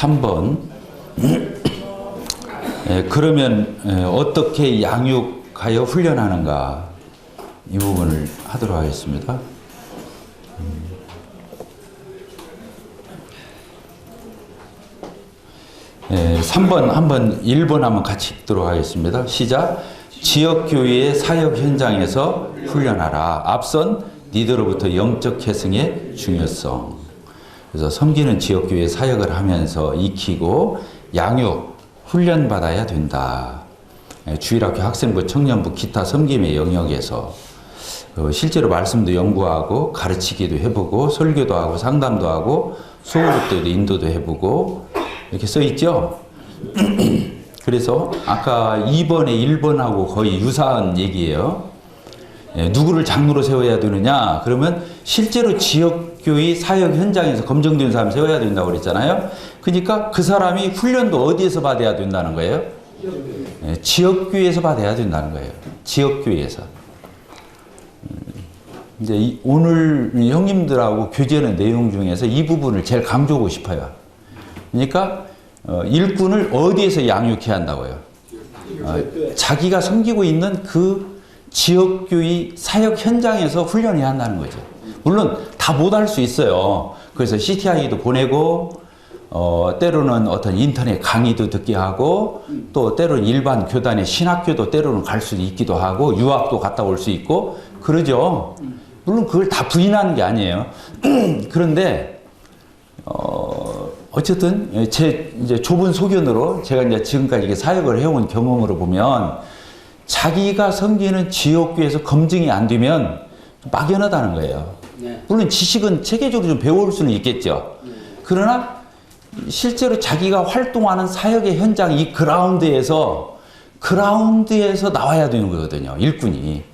3번. 그러면 어떻게 양육하여 훈련하는가, 이 부분을 하도록 하겠습니다. 3번 한번 1번 한번 같이 읽도록 하겠습니다. 시작. 지역교회의 사역 현장에서 훈련하라. 앞선 니들로부터 영적 계승의 중요성. 그래서 섬기는 지역교회 사역을 하면서 익히고 양육, 훈련받아야 된다. 주일학교 학생부, 청년부, 기타 섬김의 영역에서 실제로 말씀도 연구하고 가르치기도 해보고 설교도 하고 상담도 하고 수업 때도 인도도 해보고 이렇게 써 있죠. 그래서 아까 2번에 1번하고 거의 유사한 얘기예요. 누구를 장로로 세워야 되느냐? 그러면 실제로 지역교회 사역 현장에서 검증된 사람 세워야 된다고 그랬잖아요. 그러니까 그 사람이 훈련도 어디에서 받아야 된다는 거예요? 지역교회에서 받아야 된다는 거예요. 지역교회에서. 이제 오늘 형님들하고 교제하는 내용 중에서 이 부분을 제일 강조하고 싶어요. 그러니까 일꾼을 어디에서 양육해야 한다고요? 자기가 섬기고 있는 그 지역교회 사역 현장에서 훈련해야 한다는 거죠. 물론 다 못할 수 있어요. 그래서 CTI도 보내고 때로는 어떤 인터넷 강의도 듣게 하고 또 때로는 일반 교단의 신학교도 때로는 갈 수도 있기도 하고 유학도 갔다 올 수 있고 그러죠. 물론 그걸 다 부인하는 게 아니에요. 그런데 어쨌든 제 이제 좁은 소견으로 제가 이제 지금까지 이게 사역을 해온 경험으로 보면 자기가 섬기는 지역교회에서 검증이 안 되면 막연하다는 거예요. 네. 물론 지식은 체계적으로 좀 배울 수는 있겠죠. 네. 그러나 실제로 자기가 활동하는 사역의 현장 이 그라운드에서 나와야 되는 거거든요. 일꾼이.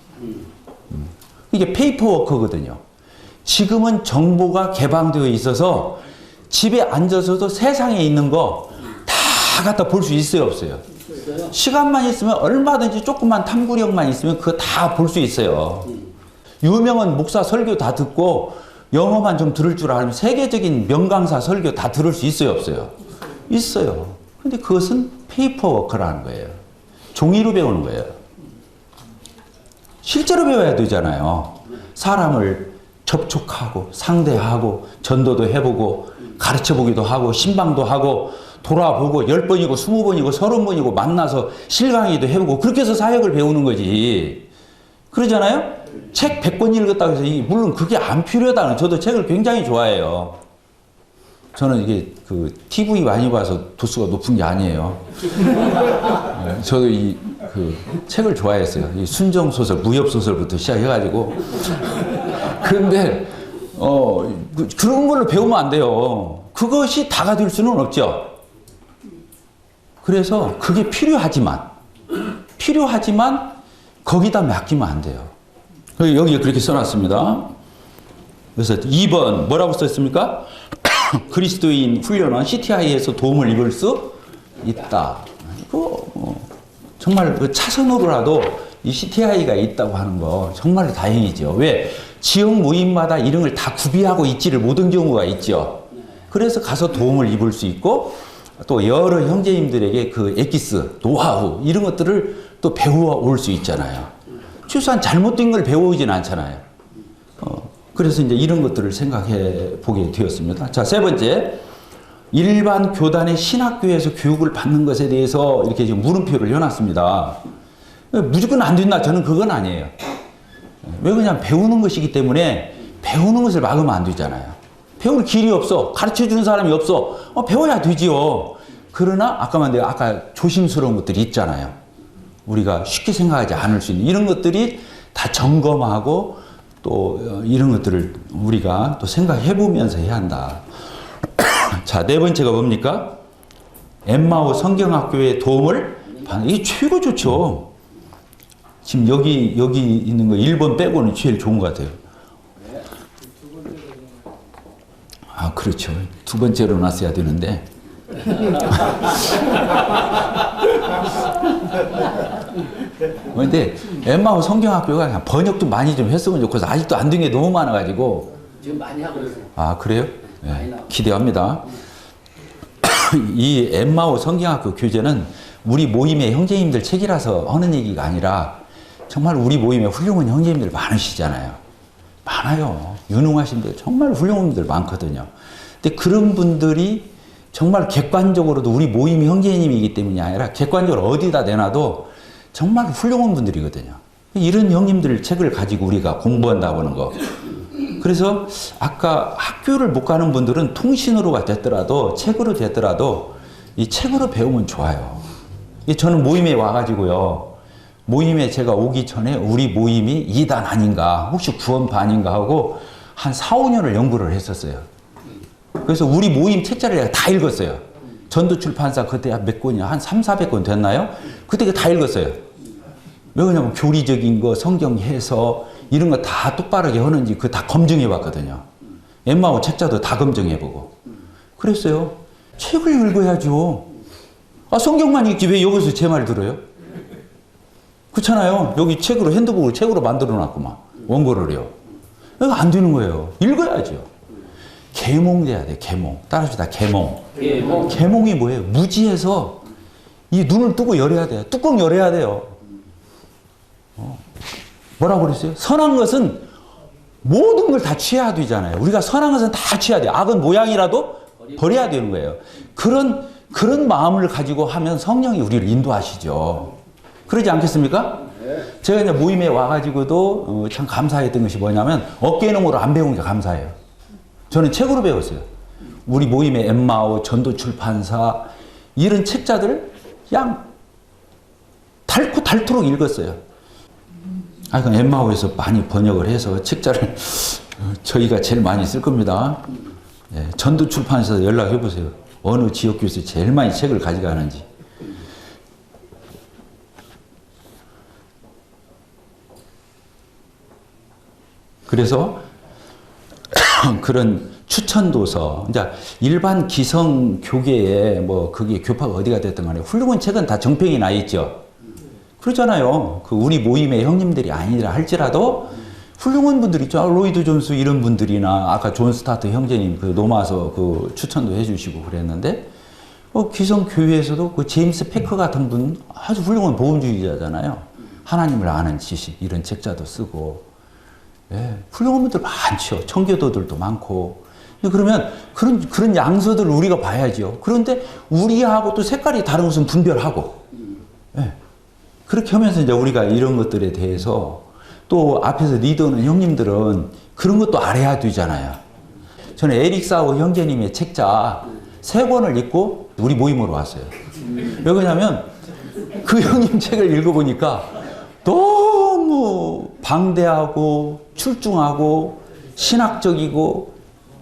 이게 페이퍼워크거든요. 지금은 정보가 개방되어 있어서 집에 앉아서도 세상에 있는 거 다 갖다 볼 수 있어요, 없어요? 시간만 있으면 얼마든지 조금만 탐구력만 있으면 그거 다 볼 수 있어요. 유명한 목사 설교 다 듣고 영어만 좀 들을 줄 알면 세계적인 명강사 설교 다 들을 수 있어요, 없어요? 있어요. 근데 그것은 페이퍼워크라는 거예요. 종이로 배우는 거예요. 실제로 배워야 되잖아요. 사람을 접촉하고 상대하고 전도도 해보고 가르쳐보기도 하고 신방도 하고 돌아보고 10번이고 20번이고 30번이고 만나서 실강의도 해보고 그렇게 해서 사역을 배우는 거지. 그러잖아요? 책 100권 읽었다고 해서 물론 그게 안 필요하다는, 저도 책을 굉장히 좋아해요. 저는 이게 그 TV 많이 봐서 도수가 높은 게 아니에요. 저도 그 책을 좋아했어요. 이 순정소설, 무협소설부터 시작해가지고. 그런데 그런 걸로 배우면 안 돼요. 그것이 다가 될 수는 없죠. 그래서 그게 필요하지만 거기다 맡기면 안 돼요. 여기에 그렇게 써놨습니다. 그래서 2번 뭐라고 써있습니까? 그리스도인 훈련은 CTI에서 도움을 입을 수 있다. 정말 그 차선으로라도 이 CTI가 있다고 하는 거 정말 다행이죠. 왜? 지역 모임마다 이런 걸 다 구비하고 있지를 못한 경우가 있죠. 그래서 가서 도움을 입을 수 있고 또 여러 형제님들에게 그 엑기스, 노하우 이런 것들을 또 배워 올 수 있잖아요. 최소한 잘못된 걸 배워오진 않잖아요. 그래서 이제 이런 것들을 생각해 보게 되었습니다. 자, 세 번째. 일반 교단의 신학교에서 교육을 받는 것에 대해서 이렇게 지금 물음표를 해놨습니다. 무조건 안 된다. 저는 그건 아니에요. 왜 그냥 배우는 것이기 때문에 배우는 것을 막으면 안 되잖아요. 배울 길이 없어. 가르쳐 주는 사람이 없어. 배워야 되지요. 그러나 아까 조심스러운 것들이 있잖아요. 우리가 쉽게 생각하지 않을 수 있는 이런 것들이 다 점검하고 또 이런 것들을 우리가 또 생각해 보면서 해야 한다. 자, 네 번째가 뭡니까? 엠마오 성경학교의 도움을 받는, 이게 최고 좋죠. 지금 여기 있는 거 1번 빼고는 제일 좋은 것 같아요. 아, 그렇죠. 두 번째로 놨어야 되는데. 근데 엠마오 성경학교가 그냥 번역도 많이 좀 했으면 좋겠어. 아직도 안 된 게 너무 많아가지고. 지금 많이 하고 있어요. 아, 그래요? 네, 기대합니다. 이 엠마오 성경학교 교재는 우리 모임의 형제님들 책이라서 하는 얘기가 아니라 정말 우리 모임에 훌륭한 형제님들 많으시잖아요. 많아요. 유능하신 분들 정말 훌륭한 분들 많거든요. 근데 그런 분들이 정말 객관적으로도 우리 모임이 형제님이기 때문이 아니라 객관적으로 어디다 내놔도 정말 훌륭한 분들이거든요. 이런 형님들 책을 가지고 우리가 공부한다고 하는 거. 그래서 아까 학교를 못 가는 분들은 통신으로가 됐더라도 책으로 됐더라도 이 책으로 배우면 좋아요. 저는 모임에 와가지고요. 모임에 제가 오기 전에 우리 모임이 2단 아닌가 혹시 구원반인가 하고 한 4, 5년을 연구를 했었어요. 그래서 우리 모임 책자를 내가 다 읽었어요. 전도출판사 그때 몇 권이야? 한 3, 400권 됐나요? 그때 다 읽었어요. 왜 그러냐면 교리적인 거, 성경 해서 이런 거 다 똑바르게 하는지 그거 다 검증해 봤거든요. 엠마오 책자도 다 검증해 보고. 그랬어요. 책을 읽어야죠. 아, 성경만 읽지 왜 여기서 제 말 들어요? 그렇잖아요. 여기 책으로 핸드북을 책으로 만들어 놨구만. 원고를요. 이거 안 되는 거예요. 읽어야죠. 계몽돼야 돼. 계몽. 따라합시다. 계몽. 계몽이 뭐예요? 무지해서 이 눈을 뜨고 열어야 돼요. 뚜껑 열어야 돼요. 뭐라고 그랬어요? 선한 것은 모든 걸 다 취해야 되잖아요. 우리가 선한 것은 다 취해야 돼요. 악은 모양이라도 버려야 되는 거예요. 그런 마음을 가지고 하면 성령이 우리를 인도하시죠. 그러지 않겠습니까? 제가 이제 모임에 와가지고도 참 감사했던 것이 뭐냐면 어깨너머로 안 배운 게 감사해요. 저는 책으로 배웠어요. 우리 모임의 엠마오, 전도출판사 이런 책자들을 그냥 닳도록 읽었어요. 그럼 엠마오에서 많이 번역을 해서 책자를 저희가 제일 많이 쓸 겁니다. 예, 전도출판사에서 연락해 보세요. 어느 지역교에서 제일 많이 책을 가져가는지. 그래서 그런 추천도서, 이제 일반 기성 교계에 뭐 그게 교파가 어디가 됐든 간에 훌륭한 책은 다 정평이 나 있죠. 그렇잖아요. 그 우리 모임의 형님들이 아니라 할지라도 훌륭한 분들 있죠. 로이드 존스 이런 분들이나 아까 존 스타트 형제님 그 노마서 그 추천도 해주시고 그랬는데 기성 교회에서도 그 제임스 패커 같은 분 아주 훌륭한 보험주의자잖아요. 하나님을 아는 지식 이런 책자도 쓰고 예, 훌륭한 분들 많죠. 청교도들도 많고. 그러면 그런 양서들을 우리가 봐야죠. 그런데 우리하고 또 색깔이 다른 것은 분별하고. 예. 그렇게 하면서 이제 우리가 이런 것들에 대해서 또 앞에서 리더는 형님들은 그런 것도 알아야 되잖아요. 저는 에릭 사우 형제님의 책자 3권을 읽고 우리 모임으로 왔어요. 왜 그러냐면 그 형님 책을 읽어보니까 너무 방대하고 출중하고 신학적이고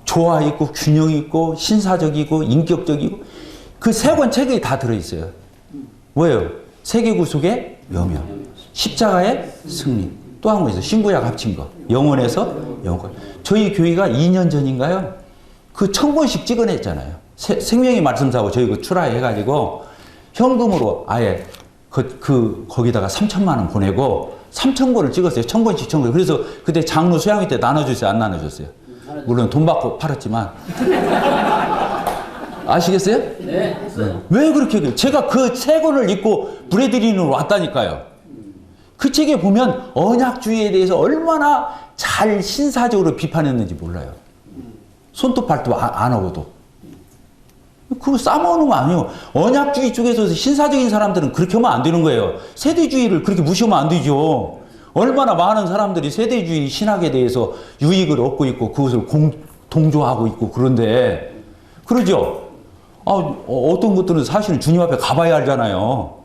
조화 있고 균형 있고 신사적이고 인격적이고 그 3권 책이 다 들어있어요. 뭐예요? 세계 구속의 여명, 십자가의 승리, 또 한 거 있어요. 신구약 합친 거, 영원에서 영원. 저희 교회가 2년 전인가요? 그 1000권씩 찍어냈잖아요. 생명의 말씀사고 저희 그 출하해가지고 현금으로 아예 거기다가 3천만 원 보내고 3,000권을 찍었어요. 1000권씩 1000권. 그래서 그때 장로 수양회 때 나눠줬어요? 안 나눠줬어요? 물론 돈 받고 팔았지만. 아시겠어요? 네. 왜 그렇게 제가 그 3권을 읽고 브래드리는 왔다니까요. 그 책에 보면 언약주의에 대해서 얼마나 잘 신사적으로 비판했는지 몰라요. 손도 발도 안 하고도. 그거 싸먹는 거 아니에요. 언약주의 쪽에서 신사적인 사람들은 그렇게 하면 안 되는 거예요. 세대주의를 그렇게 무시하면 안 되죠. 얼마나 많은 사람들이 세대주의 신학에 대해서 유익을 얻고 있고 그것을 동조하고 있고 그런데 그러죠. 어떤 것들은 사실은 주님 앞에 가봐야 알잖아요.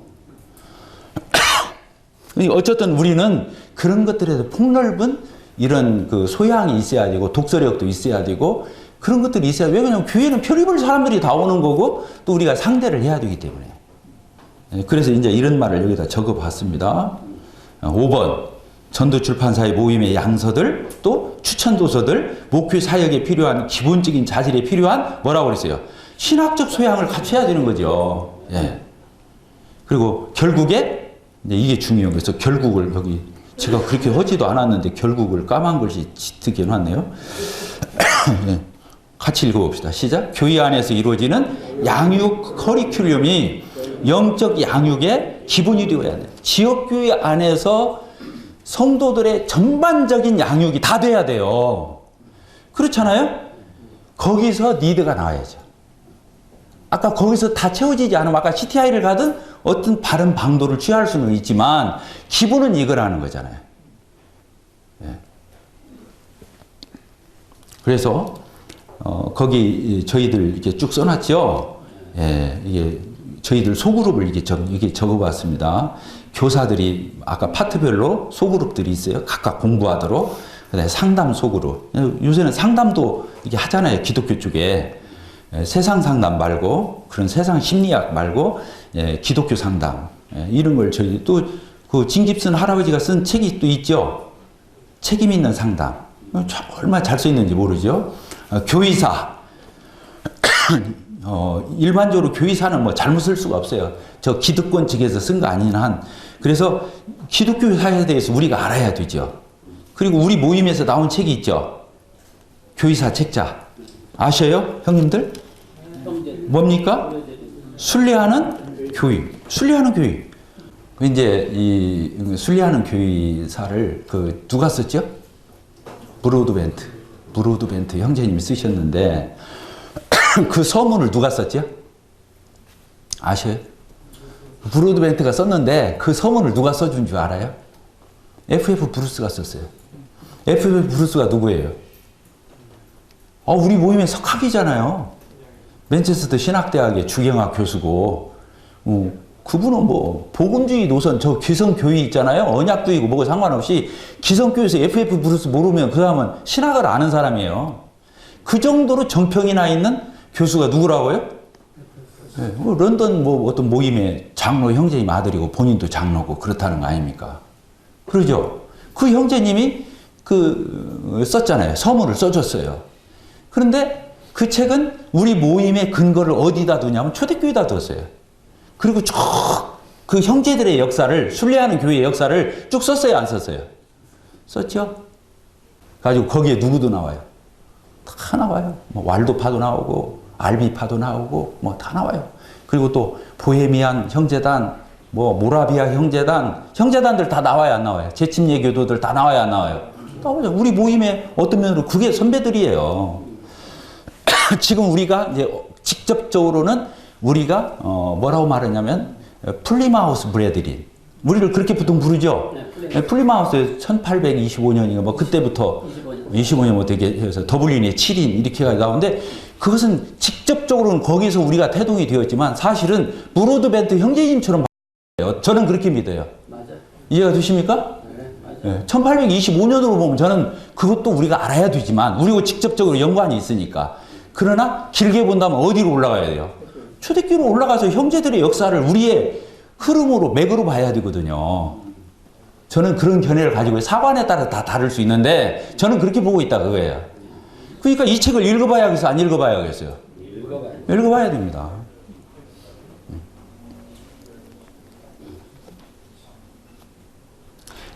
어쨌든 우리는 그런 것들에서 폭넓은 이런 그 소양이 있어야 되고 독서력도 있어야 되고 그런 것들이 있어야. 왜 그러냐면 교회는 별의별 사람들이 다 오는 거고 또 우리가 상대를 해야 되기 때문에. 그래서 이제 이런 말을 여기다 적어 봤습니다. 5번 전도출판사의 모임의 양서들 또 추천도서들 목회 사역에 필요한 기본적인 자질에 필요한 뭐라고 그랬어요? 신학적 소양을 갖춰야 되는 거죠. 예. 그리고 결국에 이제 이게 중요한 거예요. 그래서 결국을 여기 제가 그렇게 하지도 않았는데 결국을 까만 글씨 짙게 놨네요. 예. 같이 읽어봅시다. 시작. 교회 안에서 이루어지는 양육 커리큘럼이 영적 양육의 기본이 되어야 돼. 지역교회 안에서 성도들의 전반적인 양육이 다 돼야 돼요. 그렇잖아요? 거기서 니드가 나와야죠. 아까 거기서 다 채워지지 않으면 아까 CTI를 가든 어떤 바른 방도를 취할 수는 있지만 기본은 이거라는 거잖아요. 예. 그래서 거기 저희들 이렇게 쭉 써놨죠. 예, 이게 저희들 소그룹을 이게 적어봤습니다. 교사들이 아까 파트별로 소그룹들이 있어요. 각각 공부하도록. 그다음에 상담 소그룹. 요새는 상담도 이게 하잖아요. 기독교 쪽에. 예, 세상 상담 말고 그런 세상 심리학 말고 예, 기독교 상담 예, 이런 걸 저희 또 그 진깁슨 할아버지가 쓴 책이 또 있죠. 책임 있는 상담. 얼마나 잘 써 있는지 모르죠. 교의사. 일반적으로 교의사는 뭐 잘못 쓸 수가 없어요. 저 기득권 측에서 쓴 거 아닌 한. 그래서 기독교 사회에 대해서 우리가 알아야 되죠. 그리고 우리 모임에서 나온 책이 있죠. 교의사 책자. 아셔요? 형님들? 뭡니까? 순례하는 교육. 순례하는 교육. 이제 이 순례하는 교의사를 누가 썼죠? 브로드벤트 형제님이 쓰셨는데 그 서문을 누가 썼죠? 아셔요? 브로드벤트가 썼는데 그 서문을 누가 써준 줄 알아요? F.F. 브루스가 썼어요. F.F. 브루스가 누구예요? 우리 모임의 석학이잖아요. 맨체스터 신학대학의 주경학 교수고, 그분은 뭐, 복음주의 노선, 저 기성교회 있잖아요. 언약주의고 뭐고 상관없이 기성교회에서 F.F. 브루스 모르면 그 사람은 신학을 아는 사람이에요. 그 정도로 정평이 나 있는 교수가 누구라고요? 네, 런던 뭐 어떤 모임의 장로 형제님 아들이고 본인도 장로고 그렇다는 거 아닙니까? 그러죠? 그 형제님이 썼잖아요. 서문을 써줬어요. 그런데 그 책은 우리 모임의 근거를 어디다 두냐면 초대교회에다 뒀어요. 그리고 쭉 그 형제들의 역사를, 순례하는 교회의 역사를 쭉 썼어요, 안 썼어요? 썼죠? 가지고 거기에 누구도 나와요. 다 나와요. 뭐 왈도파도 나오고, 알비파도 나오고, 뭐 다 나와요. 그리고 또 보헤미안 형제단, 뭐 모라비아 형제단들 다 나와요, 안 나와요? 재침예교도들 다 나와요, 안 나와요? 나오죠. 우리 모임의 어떤 면으로 그게 선배들이에요. 지금 우리가 이제 직접적으로는 우리가 뭐라고 말하냐면 플리마우스 브레드린. 우리를 그렇게 보통 부르죠. 네, 플리마우스 1825년인가 뭐 그때부터 25년 되게 해서 더블린의 7인 이렇게 나오는데 그것은 직접적으로는 거기서 우리가 태동이 되었지만 사실은 브로드벤트 형제님처럼 봐요. 저는 그렇게 믿어요. 맞아요. 이해가 되십니까? 네, 1825년으로 보면 저는 그것도 우리가 알아야 되지만 우리가 직접적으로 연관이 있으니까. 그러나 길게 본다면 어디로 올라가야 돼요? 초대교회로 올라가서 형제들의 역사를 우리의 흐름으로 맥으로 봐야 되거든요. 저는 그런 견해를 가지고 사관에 따라 다 다를 수 있는데 저는 그렇게 보고 있다 그거예요. 그러니까 이 책을 읽어봐야겠어요? 안 읽어봐야겠어요? 읽어봐야 됩니다.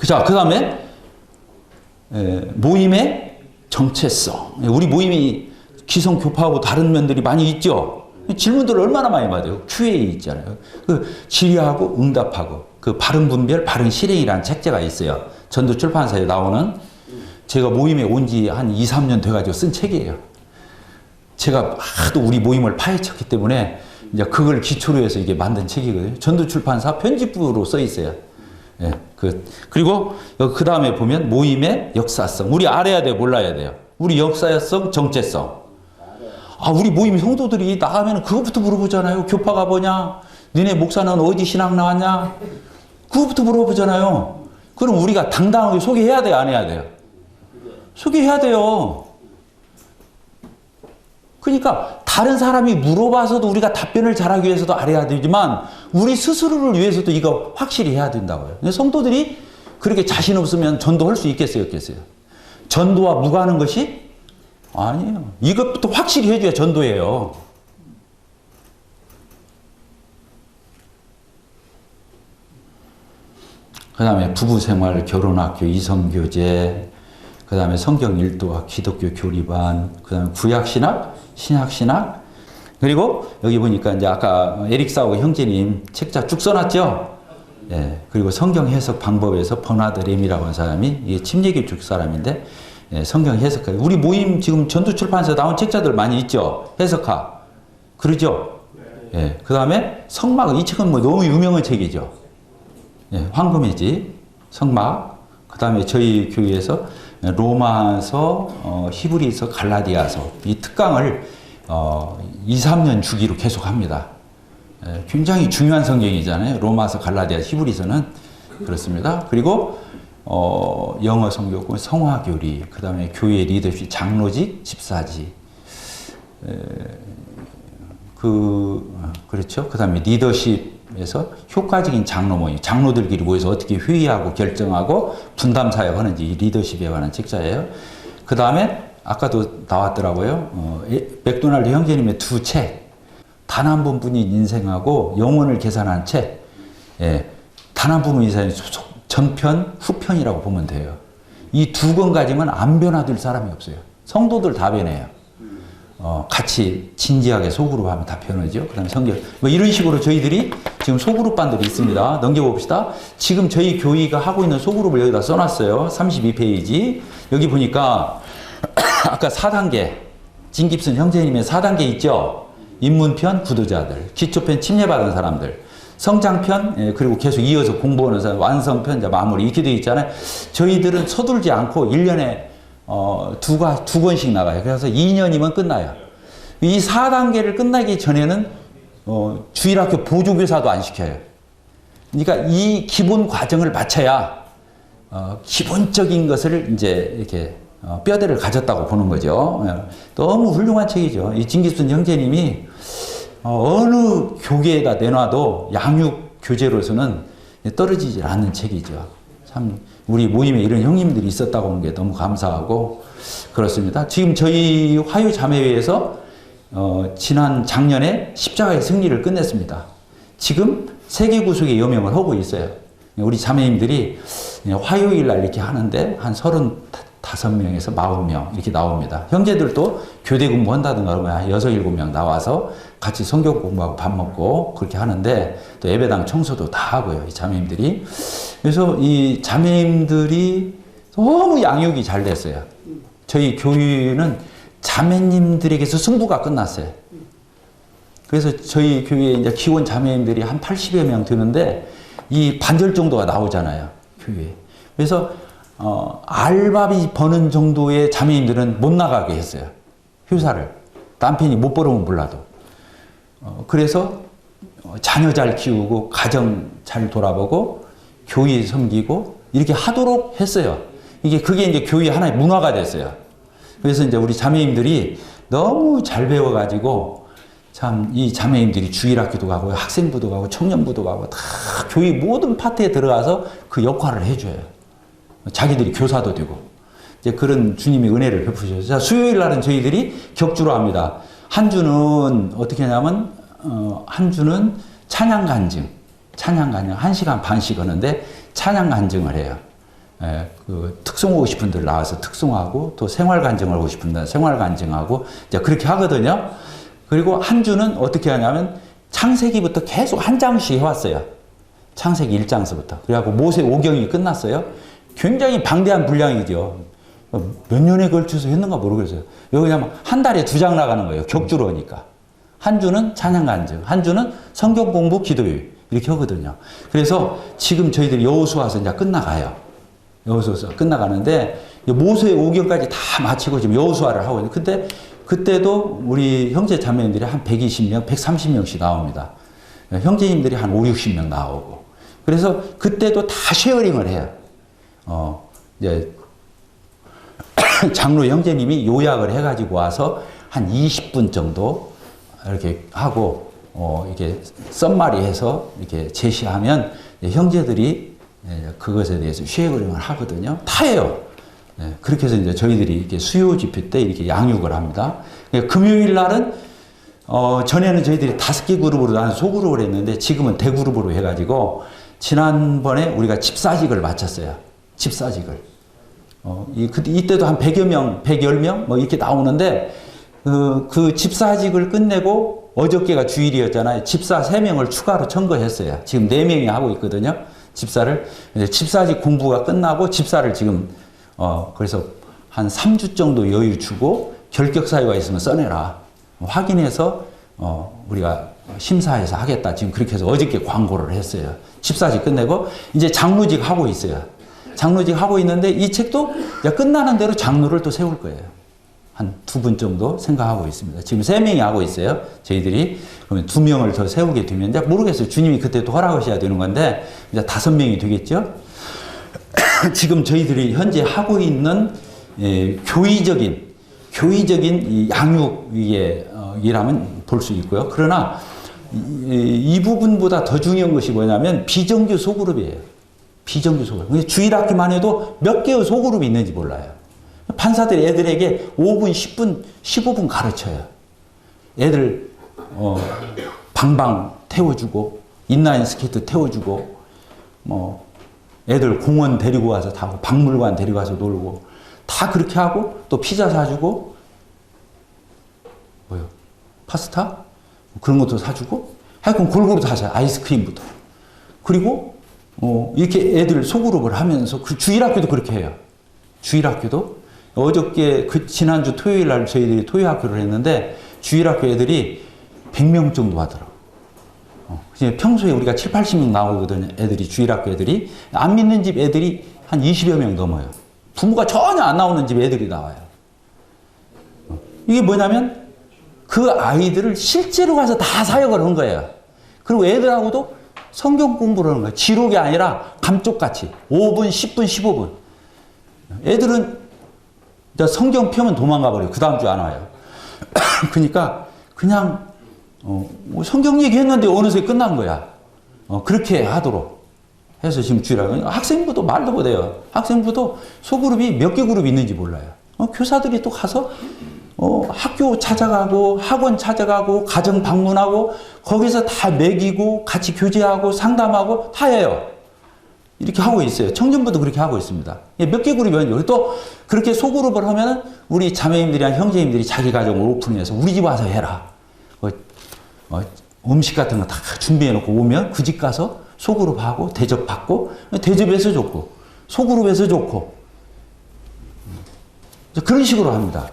자, 그 다음에 모임의 정체성. 우리 모임이 기성교파하고 다른 면들이 많이 있죠. 질문들을 얼마나 많이 받아요. QA 있잖아요. 질의하고 응답하고 바른 분별, 바른 실행이라는 책자가 있어요. 전도 출판사에 나오는 제가 모임에 온 지 한 2, 3년 돼가지고 쓴 책이에요. 제가 하도 우리 모임을 파헤쳤기 때문에 이제 그걸 기초로 해서 이게 만든 책이거든요. 전도 출판사 편집부로 써 있어요. 예, 그리고 그 다음에 보면 모임의 역사성. 우리 알아야 돼요, 몰라야 돼요? 우리 역사성, 정체성. 우리 모임 성도들이 나가면 그것부터 물어보잖아요. 교파가 뭐냐? 너네 목사는 어디 신학 나왔냐? 그것부터 물어보잖아요. 그럼 우리가 당당하게 소개해야 돼요? 안 해야 돼요? 소개해야 돼요. 그러니까 다른 사람이 물어봐서도 우리가 답변을 잘하기 위해서도 알아야 되지만 우리 스스로를 위해서도 이거 확실히 해야 된다고요. 근데 성도들이 그렇게 자신 없으면 전도할 수 있겠어요? 없겠어요? 전도와 무관한 것이? 아니에요. 이것부터 확실히 해줘야 전도예요. 그 다음에 부부생활, 결혼학교, 이성교제, 그 그 다음에 성경 일도학, 기독교 교리반, 그 다음에 구약신학, 신약신학, 그리고 여기 보니까 이제 아까 에릭 사우 형제님 책자 쭉 써놨죠? 예, 그리고 성경 해석 방법에서 버나드 램이라고 하는 사람이, 이게 침례교 쪽 사람인데, 예, 성경 해석가. 우리 모임 지금 전두출판에서 나온 책자들 많이 있죠? 해석하. 그러죠? 예, 그 다음에 성막, 이 책은 뭐 너무 유명한 책이죠? 예, 황금의 집, 성막. 그 다음에 저희 교회에서 로마서, 히브리서, 갈라디아서, 이 특강을 2, 3년 주기로 계속 합니다. 굉장히 중요한 성경이잖아요. 로마서, 갈라디아, 히브리서는 그렇습니다. 그리고 영어 성경권, 성화교리, 그 다음에 교회 리더십, 장로직, 집사직, 그렇죠. 그 다음에 리더십에서 효과적인 장로 모임, 장로들끼리 모여서 어떻게 회의하고 결정하고 분담 사역하는지 이 리더십에 관한 책자예요. 그 다음에 아까도 나왔더라고요. 맥도날드 형제님의 두 책, 단 한 번뿐인 인생하고 영혼을 계산한 책. 예, 단 한 번뿐인 인생 전편, 후편이라고 보면 돼요. 이 두 권 가지면 안 변화될 사람이 없어요. 성도들 다 변해요. 같이 진지하게 소그룹 하면 다 변하죠. 그 다음에 성경. 뭐 이런 식으로 저희들이 지금 소그룹 반들이 있습니다. 넘겨봅시다. 지금 저희 교회가 하고 있는 소그룹을 여기다 써놨어요. 32페이지. 여기 보니까 아까 4단계. 진깁슨 형제님의 4단계 있죠? 입문편, 구도자들. 기초편, 침례받은 사람들. 성장편, 예, 그리고 계속 이어서 공부하는 사람, 완성편, 이제 마무리. 이렇게 되어 있잖아요. 저희들은 서둘지 않고 1년에 두 권씩 나가요. 그래서 2년이면 끝나요. 이 4단계를 끝나기 전에는 주일학교 보조교사도 안 시켜요. 그러니까 이 기본 과정을 마쳐야 기본적인 것을 이제 이렇게 뼈대를 가졌다고 보는 거죠. 너무 훌륭한 책이죠. 이 진기순 형제님이 어느 교계에다 내놔도 양육 교재로서는 떨어지지 않는 책이죠. 참 우리 모임에 이런 형님들이 있었다고 하는 게 너무 감사하고 그렇습니다. 지금 저희 화요자매회에서 지난 작년에 십자가의 승리를 끝냈습니다. 지금 세계구속의 여명을 하고 있어요. 우리 자매님들이 화요일 날 이렇게 하는데 한 35명에서 40명 이렇게 나옵니다. 형제들도 교대 공부한다든가 그러면 6, 7명 나와서 같이 성경 공부하고 밥 먹고 그렇게 하는데 또 예배당 청소도 다 하고요. 이 자매님들이. 그래서 이 자매님들이 너무 양육이 잘 됐어요. 저희 교회는 자매님들에게서 승부가 끝났어요. 그래서 저희 교회에 이제 기원 자매님들이 한 80여 명 드는데 이 반절 정도가 나오잖아요. 교회에. 그래서 알바비 버는 정도의 자매님들은 못 나가게 했어요. 휴사를. 남편이 못 벌으면 몰라도. 그래서 자녀 잘 키우고 가정 잘 돌아보고 교회 섬기고 이렇게 하도록 했어요. 그게 이제 교회 하나의 문화가 됐어요. 그래서 이제 우리 자매님들이 너무 잘 배워가지고 참 이 자매님들이 주일학교도 가고 학생부도 가고 청년부도 가고 다 교회 모든 파트에 들어가서 그 역할을 해줘요. 자기들이 교사도 되고 이제 그런 주님의 은혜를 베푸셔서 자, 수요일 날은 저희들이 격주로 합니다. 한 주는 어떻게 하냐면 한 주는 찬양 간증 1시간 반씩 하는데 찬양 간증을 해요. 예, 그 특송하고 싶은 분들 나와서 특송하고 또 생활 간증을 하고 싶은 분들 생활 간증하고 이제 그렇게 하거든요. 그리고 한 주는 어떻게 하냐면 창세기부터 계속 한 장씩 해왔어요. 창세기 1장서부터. 그래갖고 모세 오경이 끝났어요. 굉장히 방대한 분량이죠. 몇 년에 걸쳐서 했는가 모르겠어요. 여기 그냥 한 달에 2장 나가는 거예요. 격주로 하니까. 한 주는 찬양 간증, 한 주는 성경 공부, 기도일 이렇게 하거든요. 그래서 지금 저희들이 여호수아서 이제 끝나가요. 여호수아서 끝나가는데 모세 오경까지 다 마치고 지금 여호수아를 하고 있는데 그때도 우리 형제 자매님들이 한 120명, 130명씩 나옵니다. 형제님들이 한 5, 60명 나오고. 그래서 그때도 다 쉐어링을 해요. 이제 장로 형제님이 요약을 해가지고 와서 한 20분 정도 이렇게 하고 이렇게 썸마리해서 이렇게 제시하면 형제들이 그것에 대해서 쉐어링을 하거든요. 다 해요. 그렇게 해서 이제 저희들이 이렇게 수요 집회 때 이렇게 양육을 합니다. 금요일 날은 전에는 저희들이 5개 그룹으로 나눠서 소그룹을 했는데 지금은 대그룹으로 해가지고 지난번에 우리가 집사직을 마쳤어요. 집사직을. 이때도 한 100여 명, 110명 뭐 이렇게 나오는데 그 집사직을 끝내고 어저께가 주일이었잖아요. 집사 3명을 추가로 청거했어요. 지금 4명이 하고 있거든요. 집사를. 집사직 공부가 끝나고 집사를 지금 그래서 한 3주 정도 여유 주고 결격 사유가 있으면 써내라. 확인해서 우리가 심사해서 하겠다. 지금 그렇게 해서 어저께 광고를 했어요. 집사직 끝내고 이제 장로직 하고 있어요. 장로직 하고 있는데 이 책도 끝나는 대로 장로를 또 세울 거예요. 한 2분 정도 생각하고 있습니다. 지금 3명이 하고 있어요. 저희들이. 그러면 2명을 더 세우게 되면 이제 모르겠어요. 주님이 그때 또 허락하셔야 되는 건데 이제 5명이 되겠죠. 지금 저희들이 현재 하고 있는 교의적인 이 양육의 일하면 볼 수 있고요. 그러나 이 부분보다 더 중요한 것이 뭐냐면 비정규 소그룹이에요. 비정규 소그룹. 주일학기만 해도 몇 개의 소그룹이 있는지 몰라요. 판사들이 애들에게 5분, 10분, 15분 가르쳐요. 애들 방방 태워주고 인라인 스케이트 태워주고 뭐 애들 공원 데리고 와서 타고 박물관 데리고 와서 놀고 다 그렇게 하고 또 피자 사주고 뭐요? 파스타? 그런 것도 사주고 하여튼 골고루 다 사요. 아이스크림부터. 그리고 이렇게 애들 소그룹을 하면서 그 주일학교도 그렇게 해요. 주일학교도 어저께 지난주 토요일 날 저희들이 토요학교를 했는데 주일학교 애들이 100명 정도 하더라고요. 평소에 우리가 7, 80명 나오거든요. 애들이 주일학교 애들이. 안 믿는 집 애들이 한 20여 명 넘어요. 부모가 전혀 안 나오는 집 애들이 나와요. 이게 뭐냐면 그 아이들을 실제로 가서 다 사역을 한 거예요. 그리고 애들하고도 성경 공부를 하는 거예요. 지록이 아니라 감쪽같이 5분, 10분, 15분. 애들은 성경 펴면 도망가 버려요. 그 다음 주 안 와요. 그러니까 그냥 성경 얘기했는데 어느새 끝난 거야. 그렇게 하도록 해서 지금 주일학교 학생부도 말도 못해요. 학생부도 소그룹이 몇 개 그룹이 있는지 몰라요. 교사들이 또 가서 학교 찾아가고 학원 찾아가고 가정 방문하고 거기서 다 먹이고 같이 교제하고 상담하고 다 해요. 이렇게 하고 있어요. 청년부도 그렇게 하고 있습니다. 몇 개 그룹이 있는지. 또 그렇게 소그룹을 하면은 우리 자매님들이랑 형제님들이 자기 가정을 오픈해서 우리 집 와서 해라. 음식 같은 거 다 준비해 놓고 오면 그 집 가서 소그룹 하고 대접받고 대접해서 좋고 소그룹에서 좋고 그런 식으로 합니다.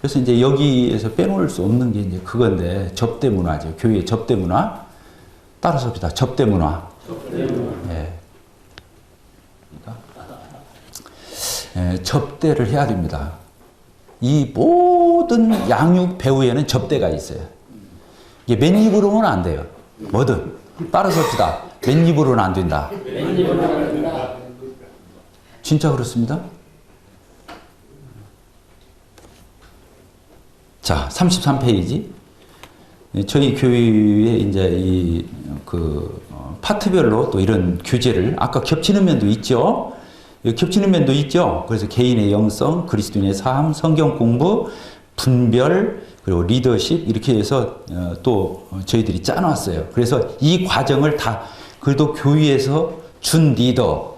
그래서 이제 여기에서 빼놓을 수 없는 게 이제 그건데 접대 문화죠. 교회 접대 문화. 따라서 합시다. 접대 문화. 예. 그러니까 접대를 해야 됩니다. 이 모든 양육 배우에는 접대가 있어요. 이게 맨입으로는 안 돼요. 뭐든. 따라서 합시다. 맨입으로는 안 된다. 진짜 그렇습니다. 자, 33페이지. 저희 교회에 이제 파트별로 또 이런 교재를 아까 겹치는 면도 있죠. 겹치는 면도 있죠. 그래서 개인의 영성, 그리스도인의 삶, 성경 공부, 분별, 그리고 리더십 이렇게 해서 또 저희들이 짜놨어요. 그래서 이 과정을 다 그래도 교회에서 준 리더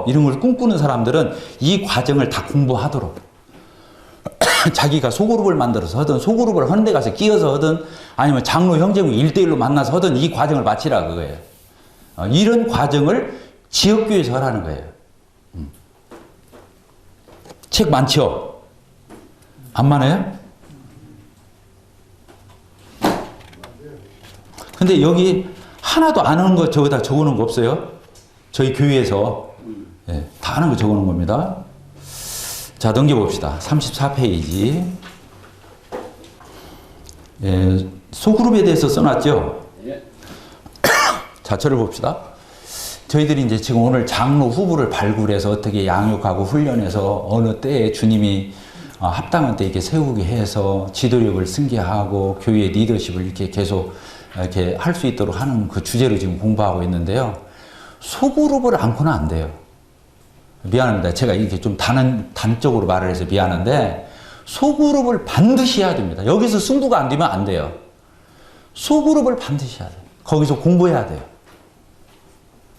이런 걸 꿈꾸는 사람들은 이 과정을 다 공부하도록 자기가 소그룹을 만들어서 하든 소그룹을 하는 데 가서 끼어서 하든 아니면 장로 형제분 1대1로 만나서 하든 이 과정을 마치라 그거예요. 이런 과정을 지역교회에서 하라는 거예요. 책 많죠? 안 많아요? 근데 여기 하나도 안 하는 거 저기다 적어놓은 거 없어요? 저희 교회에서 네, 다 하는 거 적어놓은 겁니다. 자, 넘겨봅시다. 34페이지. 예, 소그룹에 대해서 써놨죠? 자처를 봅시다. 저희들이 이제 지금 오늘 장로 후보를 발굴해서 어떻게 양육하고 훈련해서 어느 때에 주님이 합당한 때 이렇게 세우게 해서 지도력을 승계하고 교회의 리더십을 이렇게 계속 이렇게 할 수 있도록 하는 그 주제로 지금 공부하고 있는데요. 소그룹을 않고는 안 돼요. 미안합니다. 제가 이렇게 좀 단적으로 말을 해서 미안한데 소그룹을 반드시 해야 됩니다. 여기서 승부가 안 되면 안 돼요. 소그룹을 반드시 해야 돼요. 거기서 공부해야 돼요.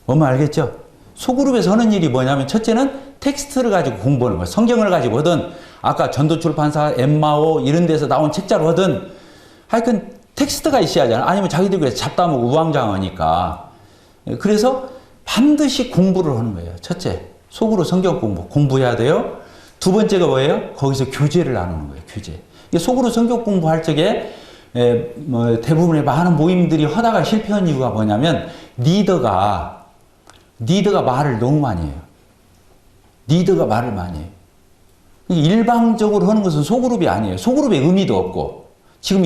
뭔 말 알겠죠? 소그룹에서 하는 일이 뭐냐면 첫째는 텍스트를 가지고 공부하는 거예요. 성경을 가지고 하든 아까 전도출판사, 엠마오 이런 데서 나온 책자로 하든 하여튼 텍스트가 있어야 하잖아요. 아니면 자기들이 그래서 잡다먹고 우왕좌왕하니까. 그래서 반드시 공부를 하는 거예요. 첫째, 속으로 성경 공부해야 돼요. 두 번째가 뭐예요? 거기서 교제를 나누는 거예요. 교제. 속으로 성경 공부할 적에 대부분의 많은 모임들이 하다가 실패한 이유가 뭐냐면 리더가 말을 너무 많이 해요. 리더가 말을 많이 해요. 일방적으로 하는 것은 소그룹이 아니에요. 소그룹의 의미도 없고 지금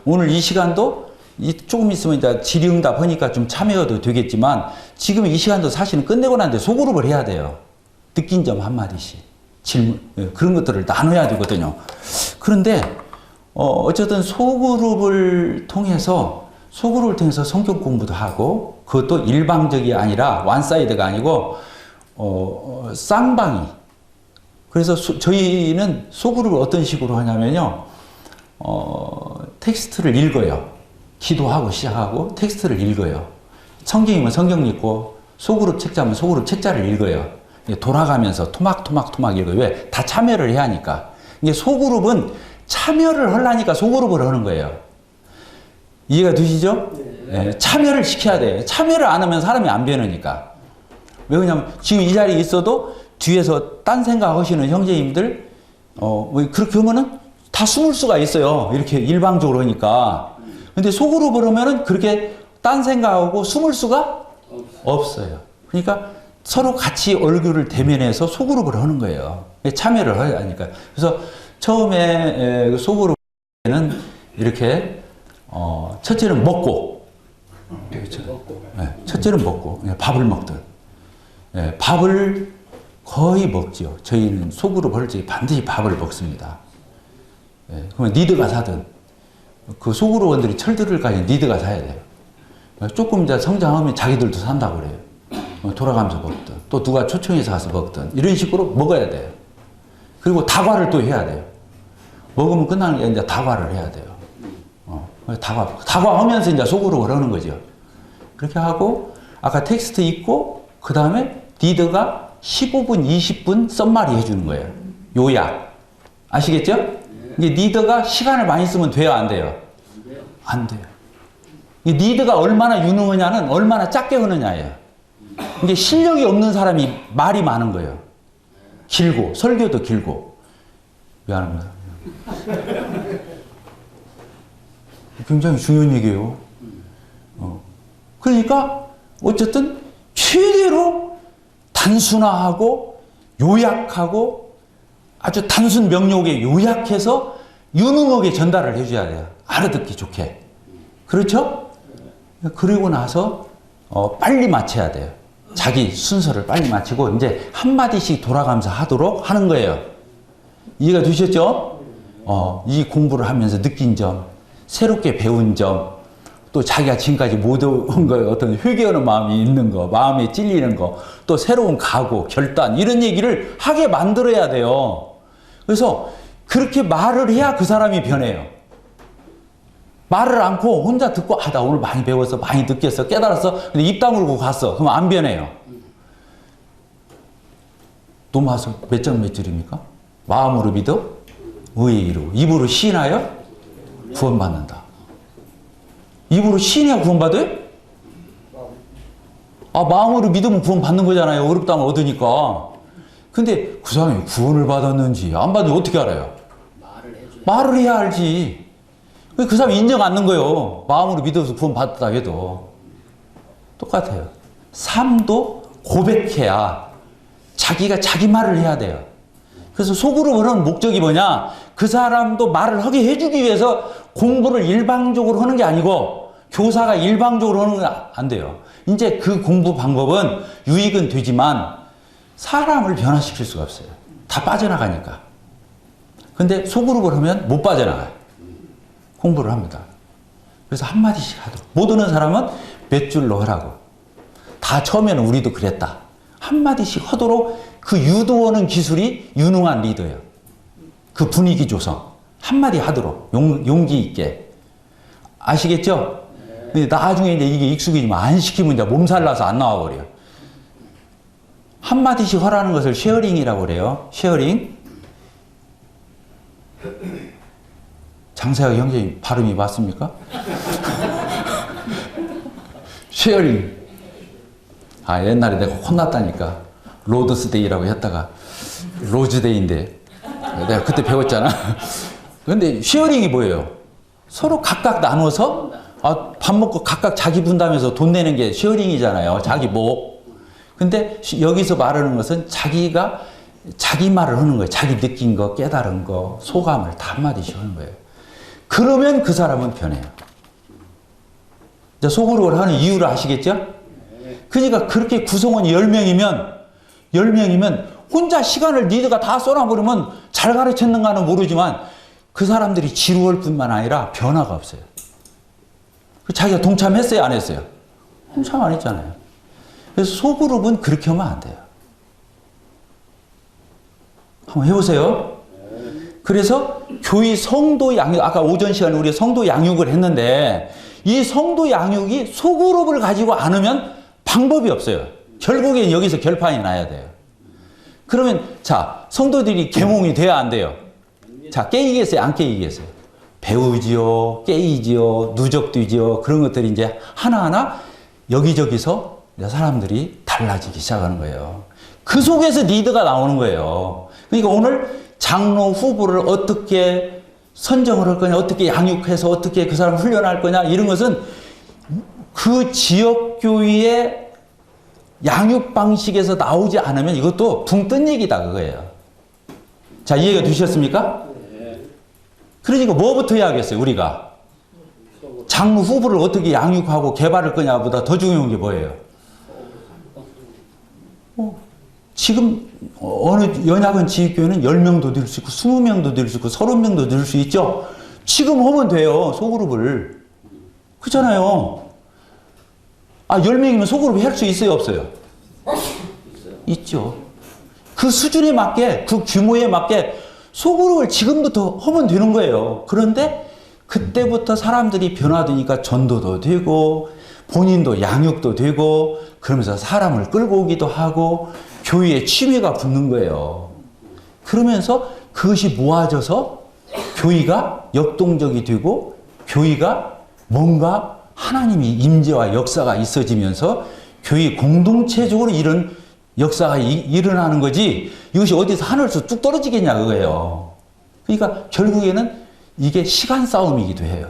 오늘 이 시간도 조금 있으면 이제 질의응답 하니까 좀 참여도 되겠지만 지금 이 시간도 사실은 끝내고 난데 소그룹을 해야 돼요. 느낀 점 한마디씩. 질문, 그런 것들을 나눠야 되거든요. 그런데, 어쨌든 소그룹을 통해서 성경 공부도 하고 그것도 일방적이 아니라 원사이드가 아니고, 쌍방이. 그래서 저희는 소그룹을 어떤 식으로 하냐면요. 텍스트를 읽어요. 기도하고 시작하고 텍스트를 읽어요. 성경이면 성경 읽고 소그룹 책자면 소그룹 책자를 읽어요. 돌아가면서 토막 읽어요. 왜? 다 참여를 해야 하니까. 이게 소그룹은 참여를 하려니까 소그룹을 하는 거예요. 이해가 되시죠? 네, 참여를 시켜야 돼요. 참여를 안 하면 사람이 안 변하니까. 왜 그러냐면 지금 이 자리에 있어도 뒤에서 딴 생각 하시는 형제님들 그렇게 하면은 다 숨을 수가 있어요. 이렇게 일방적으로 하니까. 근데 소그룹을 하면은 그렇게 딴 생각하고 숨을 수가 없어요. 그러니까 서로 같이 얼굴을 대면해서 소그룹을 하는 거예요. 참여를 해야 하니까. 그래서 처음에 소그룹에는 이렇게 첫째는 먹고, 첫째는 먹고 밥을 먹든 밥을 거의 먹죠. 저희는 소그룹 할 때 반드시 밥을 먹습니다. 그러면 리드가 사든 그 소그룹원들이 철들을 가진 리드가 사야 돼요. 조금 이제 성장하면 자기들도 산다고 그래요. 돌아가면서 먹든 또 누가 초청해서 가서 먹든 이런 식으로 먹어야 돼요. 그리고 다과를 또 해야 돼요. 먹으면 끝나는 게 이제 다과를 해야 돼요. 다과 하면서 이제 소그룹을 하는 거죠. 그렇게 하고 아까 텍스트 읽고 그 다음에 리더가 15분, 20분 썸마리 해주는 거예요. 요약. 아시겠죠? 이게 리더가 시간을 많이 쓰면 돼요, 안 돼요? 안 돼요. 이 리더가 얼마나 유능하냐는 얼마나 짧게 하느냐예요. 이게 실력이 없는 사람이 말이 많은 거예요. 길고, 설교도 길고. 미안합니다. 굉장히 중요한 얘기예요. 그러니까, 어쨌든, 최대로 단순화하고, 요약하고, 아주 단순 명료하게 요약해서 유능하게 전달을 해줘야 돼요. 알아듣기 좋게. 그렇죠? 그리고 나서, 빨리 마쳐야 돼요. 자기 순서를 빨리 마치고 이제 한마디씩 돌아가면서 하도록 하는 거예요. 이해가 되셨죠? 이 공부를 하면서 느낀 점, 새롭게 배운 점, 또 자기가 지금까지 못 온 거 어떤 회개하는 마음이 있는 거, 마음에 찔리는 거, 또 새로운 각오, 결단 이런 얘기를 하게 만들어야 돼요. 그래서 그렇게 말을 해야 그 사람이 변해요. 말을 않고 혼자 듣고 나 오늘 많이 배웠어, 많이 느꼈어, 깨달았어. 근데 입 다물고 갔어. 그럼 안 변해요. 로마서 몇 장 몇 줄입니까? 마음으로 믿어 의에 이르고 입으로 시인하여 구원받는다. 입으로 시인해야 구원받아요? 마음으로 믿으면 구원받는 거잖아요. 어렵다면 얻으니까. 근데 그 사람이 구원을 받았는지 안 받는지 어떻게 알아요? 말을 해야 알지. 그 사람이 인정 안 하는 거예요. 마음으로 믿어서 구원받았다 해도. 똑같아요. 삶도 고백해야 자기가 자기 말을 해야 돼요. 그래서 속으로 하는 목적이 뭐냐? 그 사람도 말을 하게 해주기 위해서 공부를 일방적으로 하는 게 아니고 교사가 일방적으로 하는 건 안 돼요. 이제 그 공부 방법은 유익은 되지만 사람을 변화시킬 수가 없어요. 다 빠져나가니까. 근데 소그룹을 하면 못 빠져나가요. 공부를 합니다. 그래서 한마디씩 하도록. 못 오는 사람은 몇 줄로 하라고. 다 처음에는 우리도 그랬다. 한마디씩 하도록 그 유도하는 기술이 유능한 리더예요. 그 분위기 조성. 한마디 하도록. 용기 있게. 아시겠죠? 근데 나중에 이제 이게 익숙해지면 안 시키면 이제 몸살 나서 안 나와버려요. 한마디씩 하라는 것을 쉐어링이라고 그래요. 쉐어링. 장세학 형제님 발음이 맞습니까? 쉐어링. 아, 옛날에 내가 혼났다니까. 로드스데이라고 했다가 로즈데이인데 내가 그때 배웠잖아. 근데 쉐어링이 뭐예요? 서로 각각 나눠서 밥 먹고 각각 자기 분담해서 돈 내는 게 쉐어링이잖아요. 자기 뭐. 근데 여기서 말하는 것은 자기가 자기 말을 하는 거예요. 자기 느낀 거, 깨달은 거, 소감을 다 한마디씩 하는 거예요. 그러면 그 사람은 변해요. 이제 소그룹을 하는 이유를 아시겠죠? 그러니까 그렇게 구성원이 10명이면 혼자 시간을 니드가 다 쏟아버리면 잘 가르쳤는가는 모르지만 그 사람들이 지루할 뿐만 아니라 변화가 없어요. 자기가 동참했어요? 안 했어요? 동참 안 했잖아요. 그래서 소그룹은 그렇게 하면 안 돼요. 한번 해보세요. 그래서 교회 성도 양육, 아까 오전 시간에 우리 성도 양육을 했는데 이 성도 양육이 소그룹을 가지고 안 하면 방법이 없어요. 결국엔 여기서 결판이 나야 돼요. 그러면 자, 성도들이 계몽이 돼야 안 돼요? 자, 깨이겠어요? 안 깨이겠어요? 배우지요, 깨이지요, 누적되지요. 그런 것들이 이제 하나하나 여기저기서 사람들이 달라지기 시작하는 거예요. 그 속에서 리더가 나오는 거예요. 그러니까 오늘 장로 후보를 어떻게 선정을 할 거냐, 어떻게 양육해서 어떻게 그 사람을 훈련할 거냐, 이런 것은 그 지역교회의 양육 방식에서 나오지 않으면 이것도 붕 뜬 얘기다, 그거예요. 자, 이해가 되셨습니까? 그러니까 뭐부터 해야겠어요, 우리가? 장로 후보를 어떻게 양육하고 개발할 거냐보다 더 중요한 게 뭐예요? 지금 어느 연약한 지역교회는 10명도 될 수 있고 20명도 될 수 있고 30명도 될 수 있죠. 지금 하면 돼요, 소그룹을. 그렇잖아요. 10명이면 소그룹 할 수 있어요, 없어요? 있죠. 그 수준에 맞게, 그 규모에 맞게 소그룹을 지금부터 하면 되는 거예요. 그런데 그때부터 사람들이 변화되니까 전도도 되고 본인도 양육도 되고 그러면서 사람을 끌고 오기도 하고 교회에 취미가 붙는 거예요. 그러면서 그것이 모아져서 교회가 역동적이 되고 교회가 뭔가 하나님의 임재와 역사가 있어지면서 교회 공동체적으로 이런 역사가 일어나는 거지 이것이 어디서 하늘에서 뚝 떨어지겠냐 그거예요. 그러니까 결국에는 이게 시간 싸움이기도 해요.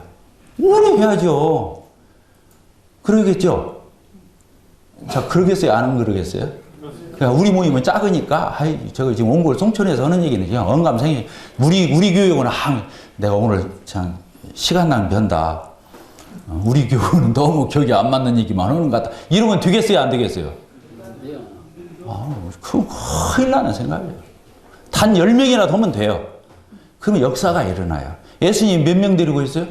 오래 해야죠. 그러겠죠? 자, 그러겠어요? 안 그러겠어요? 그러니까 우리 모임은 작으니까, 저거 지금 옹골 송천에서 하는 얘기는 그냥 언감생이, 우리 교육은, 내가 오늘 참, 시간 낭비한다. 우리 교육은 너무 격이 안 맞는 얘기만 하는 것 같다. 이러면 되겠어요? 안 되겠어요? 그건 큰일 나는 생각이에요. 단 10명이라도 하면 돼요. 그러면 역사가 일어나요. 예수님 몇 명 데리고 있어요?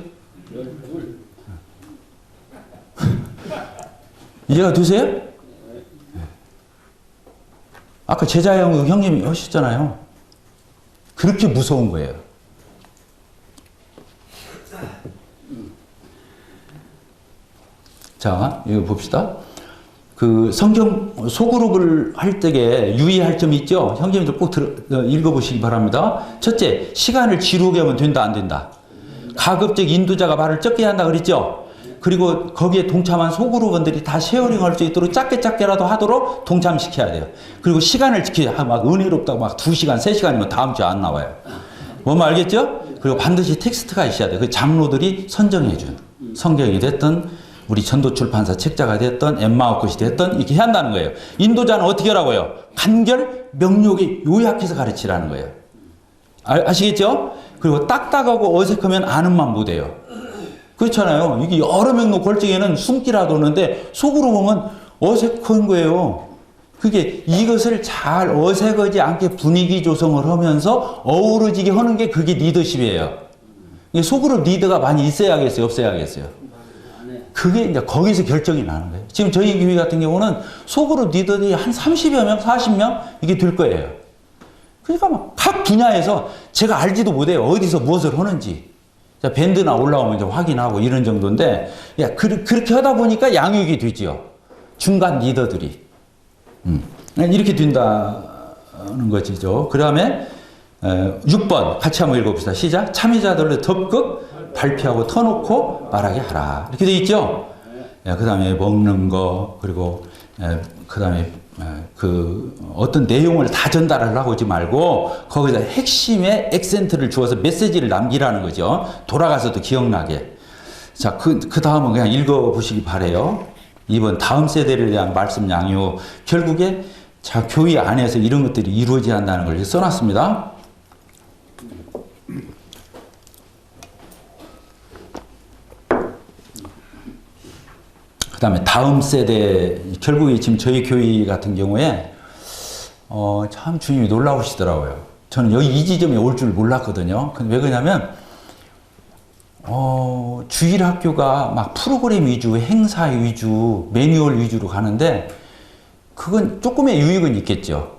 12. 이해가 되세요? 아까 제자형 형님이 하셨잖아요. 그렇게 무서운 거예요. 자, 이거 봅시다. 그 성경 소그룹을 할 때에 유의할 점이 있죠? 형제님들 꼭 읽어보시기 바랍니다. 첫째, 시간을 지루하게 하면 된다, 안 된다? 가급적 인도자가 말을 적게 한다 그랬죠? 그리고 거기에 동참한 소그룹원들이 다 쉐어링 할 수 있도록 작게라도 하도록 동참시켜야 돼요. 그리고 시간을 지켜야, 막 은혜롭다고 막 2시간, 3시간이면 다음 주에 안 나와요. 뭔 말 알겠죠? 그리고 반드시 텍스트가 있어야 돼요. 그 장로들이 선정해준 성경이 됐든 우리 전도출판사 책자가 됐든 엠마오컷이 됐든 이렇게 해야 한다는 거예요. 인도자는 어떻게 하라고요? 간결, 명료하게 요약해서 가르치라는 거예요. 아시겠죠? 그리고 딱딱하고 어색하면 아는 만 못해요. 그렇잖아요. 이게 여러 명 놓고 할 적에는 숨기라도 오는데 속으로 보면 어색한 거예요. 그게 이것을 잘 어색하지 않게 분위기 조성을 하면서 어우러지게 하는 게 그게 리더십이에요. 소그룹 리더가 많이 있어야겠어요? 없어야겠어요? 그게 이제 거기서 결정이 나는 거예요. 지금 저희 교회 같은 경우는 소그룹 리더들이 한 30여 명, 40명 이게 될 거예요. 그러니까 막 각 분야에서 제가 알지도 못해요. 어디서 무엇을 하는지. 자, 밴드나 올라오면 이제 확인하고 이런 정도인데, 그렇게 하다 보니까 양육이 되지요. 중간 리더들이. 이렇게 된다는 것이죠. 그 다음에 6번 같이 한번 읽어봅시다. 시작. 참여자들을 적극 발표하고 터놓고 말하게 하라. 이렇게 돼 있죠. 그 다음에 먹는 거, 그리고 그 다음에 그 어떤 내용을 다 전달하려고 하지 말고 거기서 핵심의 액센트를 주어서 메시지를 남기라는 거죠. 돌아가서도 기억나게. 자, 그 다음은 그냥 읽어보시기 바래요. 2번 다음 세대를 대한 말씀 양육. 결국에 자, 교회 안에서 이런 것들이 이루어져야 한다는 걸 써놨습니다. 그 다음에 다음 세대, 결국에 지금 저희 교회 같은 경우에, 참 주님이 놀라우시더라고요. 저는 여기 이 지점에 올 줄 몰랐거든요. 근데 왜 그러냐면, 주일 학교가 막 프로그램 위주, 행사 위주, 매뉴얼 위주로 가는데, 그건 조금의 유익은 있겠죠.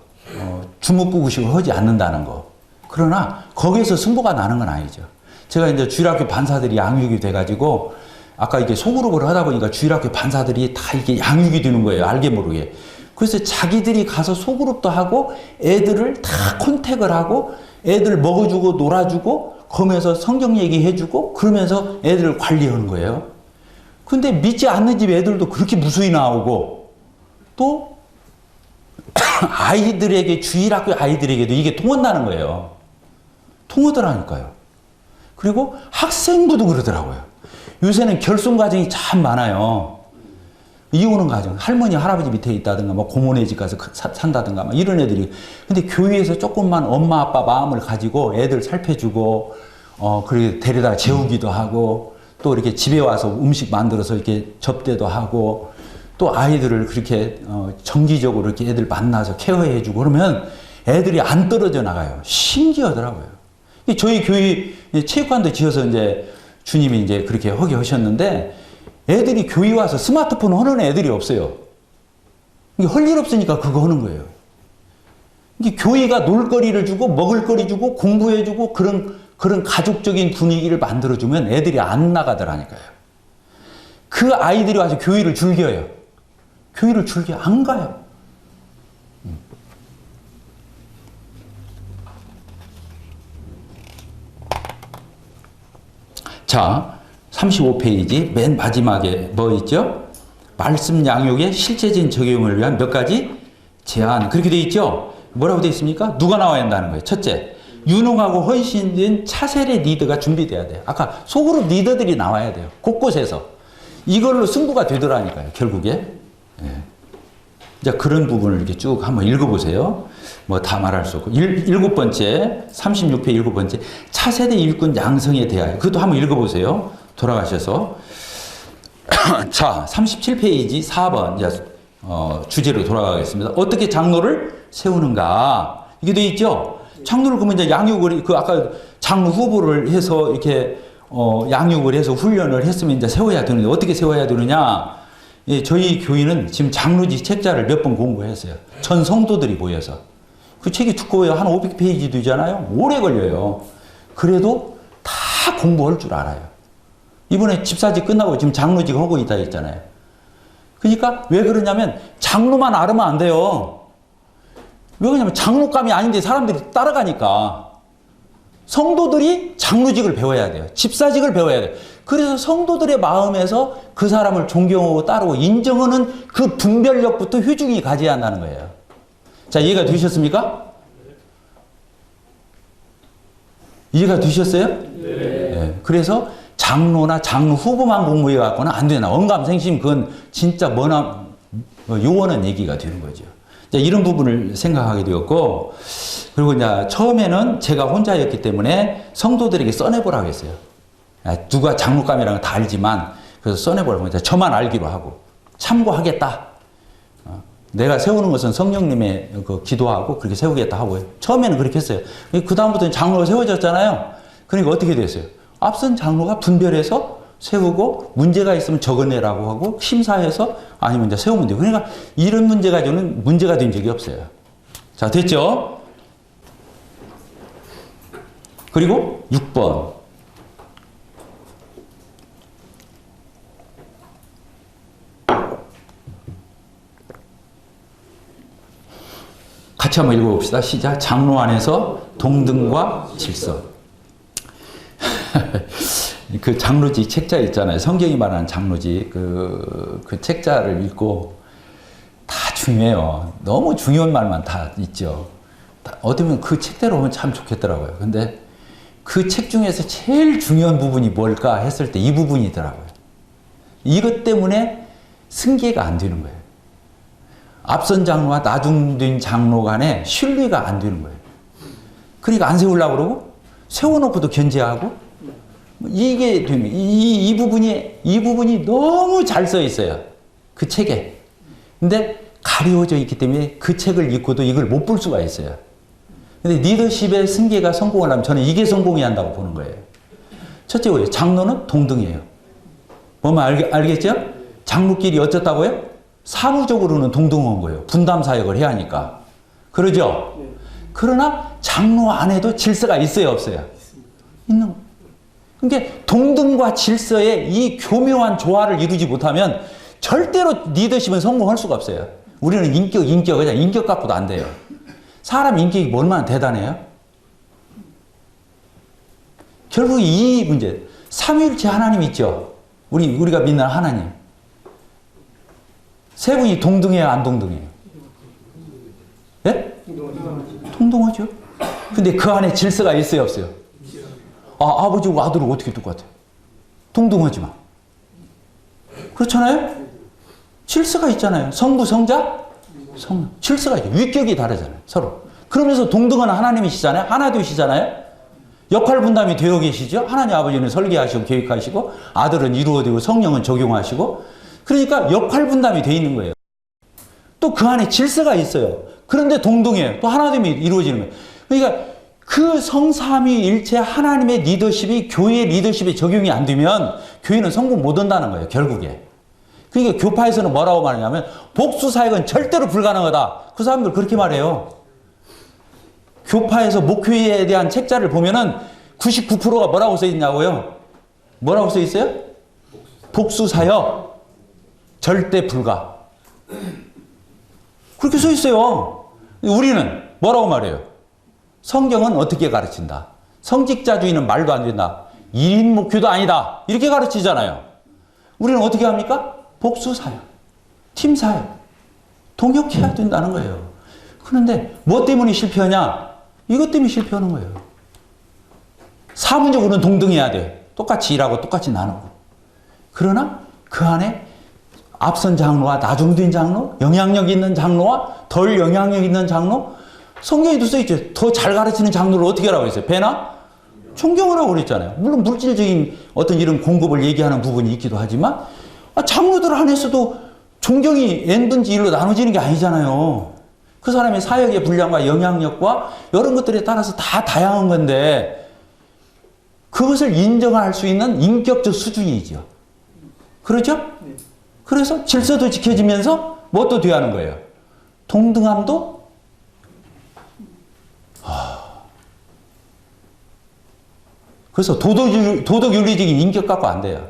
주묵구구식을 하지 않는다는 거. 그러나, 거기에서 승부가 나는 건 아니죠. 제가 이제 주일 학교 반사들이 양육이 돼가지고, 아까 이게 소그룹을 하다 보니까 주일학교 반사들이 다 이게 양육이 되는 거예요. 알게 모르게. 그래서 자기들이 가서 소그룹도 하고 애들을 다 컨택을 하고 애들 먹어주고 놀아주고 거기서 성경 얘기해주고 그러면서 애들을 관리하는 거예요. 근데 믿지 않는 집 애들도 그렇게 무수히 나오고 또 아이들에게 주일학교 아이들에게도 이게 통한다는 거예요. 통하더라니까요. 그리고 학생부도 그러더라고요. 요새는 결손 가정이 참 많아요. 이혼한 가정, 할머니, 할아버지 밑에 있다든가, 뭐 고모네 집 가서 산다든가, 막 이런 애들이. 근데 교회에서 조금만 엄마, 아빠 마음을 가지고 애들 살펴주고, 그리고 데려다 재우기도 하고, 또 이렇게 집에 와서 음식 만들어서 이렇게 접대도 하고, 또 아이들을 그렇게, 정기적으로 이렇게 애들 만나서 케어해주고, 그러면 애들이 안 떨어져 나가요. 신기하더라고요. 저희 교회 체육관도 지어서 이제 주님이 이제 그렇게 하게 하셨는데 애들이 교회 와서 스마트폰 하는 애들이 없어요. 이게 할 일 없으니까 그거 하는 거예요. 이게 교회가 놀거리를 주고 먹을거리 주고 공부해주고 그런 가족적인 분위기를 만들어주면 애들이 안 나가더라니까요. 그 아이들이 와서 교회를 즐겨요. 교회를 즐겨 안 가요. 자, 35페이지 맨 마지막에 뭐 있죠? 말씀 양육의 실제적인 적용을 위한 몇 가지 제안. 그렇게 돼 있죠? 뭐라고 돼 있습니까? 누가 나와야 한다는 거예요. 첫째, 유능하고 헌신된 차세대 리더가 준비돼야 돼요. 아까 소그룹 리더들이 나와야 돼요. 곳곳에서. 이걸로 승부가 되더라니까요. 결국에. 예. 자, 그런 부분을 이렇게 쭉 한번 읽어보세요. 뭐 다 말할 수 없고. 7번째, 36회 7번째, 차세대 일꾼 양성에 대하여. 그것도 한번 읽어보세요. 돌아가셔서. 자, 37페이지 4번. 주제로 돌아가겠습니다. 어떻게 장로를 세우는가. 이게 돼 있죠? 장로를 그러면 이제 양육을, 아까 장로 후보를 해서 이렇게, 양육을 해서 훈련을 했으면 이제 세워야 되는데, 어떻게 세워야 되느냐. 예, 저희 교회는 지금 장로직 책자를 몇 번 공부했어요. 전 성도들이 모여서. 그 책이 두꺼워요. 한 500페이지 되잖아요. 오래 걸려요. 그래도 다 공부할 줄 알아요. 이번에 집사직 끝나고 지금 장로직 하고 있다 했잖아요. 그러니까 왜 그러냐면 장로만 알으면 안 돼요. 왜 그러냐면 장로감이 아닌데 사람들이 따라가니까. 성도들이 장로직을 배워야 돼요. 집사직을 배워야 돼요. 그래서 성도들의 마음에서 그 사람을 존경하고 따르고 인정하는 그 분별력부터 효중이 가져야 한다는 거예요. 자, 이해가 되셨습니까? 이해가 되셨어요? 네. 그래서 장로나 장로 후보만 공부해 갖고는 안 되나. 언감생심 그건 진짜 요원한 얘기가 되는 거죠. 자, 이런 부분을 생각하게 되었고, 그리고 이제 처음에는 제가 혼자였기 때문에 성도들에게 써내보라고 했어요. 누가 장로감이라는 건 다 알지만, 그래서 써내보라고 했어요. 저만 알기로 하고, 참고하겠다. 내가 세우는 것은 성령님의 그 기도하고 그렇게 세우겠다 하고요. 처음에는 그렇게 했어요. 그다음부터는 장로가 세워졌잖아요. 그러니까 어떻게 됐어요? 앞선 장로가 분별해서 세우고 문제가 있으면 적어내라고 하고 심사해서 아니면 이제 세우면 돼요. 그러니까 이런 문제 가지고는 문제가 된 적이 없어요. 자, 됐죠? 그리고 6번. 같이 한번 읽어봅시다. 시작. 장로 안에서 동등과 질서. 그 장로지 책자 있잖아요. 성경이 말하는 장로지 그 책자를 읽고 다 중요해요. 너무 중요한 말만 다 있죠. 어떻게 보면 그 책대로 보면 참 좋겠더라고요. 근데 그 책 중에서 제일 중요한 부분이 뭘까 했을 때 이 부분이더라고요. 이것 때문에 승계가 안 되는 거예요. 앞선 장로와 나중된 장로 간에 신뢰가 안 되는 거예요. 그러니까 안 세우려고 그러고 세워놓고도 견제하고 이게 됩니다. 이 부분이 너무 잘 써 있어요. 그 책에. 근데 가려져 있기 때문에 그 책을 읽고도 이걸 못 볼 수가 있어요. 근데 리더십의 승계가 성공을 하면 저는 이게 성공해야 한다고 보는 거예요. 첫째 뭐예요? 장로는 동등이에요. 뭐면 알겠죠? 장로끼리 어쩌다고요? 사무적으로는 동등한 거예요. 분담 사역을 해야 하니까. 그러죠? 그러나 장로 안에도 질서가 있어요, 없어요? 있는 거예요. 그러니까 동등과 질서의 이 교묘한 조화를 이루지 못하면 절대로 리더십은 성공할 수가 없어요. 우리는 그냥 인격 갖고도 안 돼요. 사람 인격이 얼마나 대단해요? 결국 이 문제, 삼위일체 하나님 있죠? 우리가 믿는 하나님. 세 분이 동등해요, 안 동등해요? 예? 동등하죠. 근데 그 안에 질서가 있어요, 없어요? 아버지와 아들은 어떻게 똑같아요? 동등하지만. 그렇잖아요? 질서가 있잖아요. 성부, 성자, 성령. 질서가 있죠. 위격이 다르잖아요, 서로. 그러면서 동등한 하나님이시잖아요. 하나 되시잖아요. 역할 분담이 되어 계시죠. 하나님 아버지는 설계하시고 계획하시고 아들은 이루어지고 성령은 적용하시고 그러니까 역할 분담이 되어 있는 거예요. 또 그 안에 질서가 있어요. 그런데 동등해요. 또 하나됨이 이루어지는 거예요. 그러니까 그 성삼위일체 하나님의 리더십이 교회의 리더십에 적용이 안 되면 교회는 성공 못 한다는 거예요. 결국에. 그러니까 교파에서는 뭐라고 말하냐면 복수사역은 절대로 불가능하다. 그 사람들 그렇게 말해요. 교파에서 목회에 대한 책자를 보면은 99%가 뭐라고 써 있냐고요? 뭐라고 써 있어요? 복수사역 절대 불가. 그렇게 써 있어요. 우리는 뭐라고 말해요? 성경은 어떻게 가르친다? 성직자주의는 말도 안 된다. 1인 목회도 아니다. 이렇게 가르치잖아요. 우리는 어떻게 합니까? 복수사역, 팀사역, 동역해야 된다는 거예요. 그런데 뭐 때문에 실패하냐? 이것 때문에 실패하는 거예요. 사문적으로는 동등해야 돼. 똑같이 일하고 똑같이 나누고. 그러나 그 안에 앞선 장로와 나중된 장로, 영향력 있는 장로와 덜 영향력 있는 장로, 성경에도 써있죠. 더 잘 가르치는 장로를 어떻게 하라고 했어요? 배나? 존경을 하고 그랬잖아요. 물론 물질적인 어떤 이런 공급을 얘기하는 부분이 있기도 하지만 장로들 안에서도 존경이 N분지 1로 나눠지는 게 아니잖아요. 그 사람의 사역의 분량과 영향력과 이런 것들에 따라서 다 다양한 건데 그것을 인정할 수 있는 인격적 수준이죠. 그렇죠? 그래서 질서도 지켜지면서 뭣도 돼야 하는 거예요? 동등함도 그래서 도덕윤리적인 인격 갖고 안 돼요.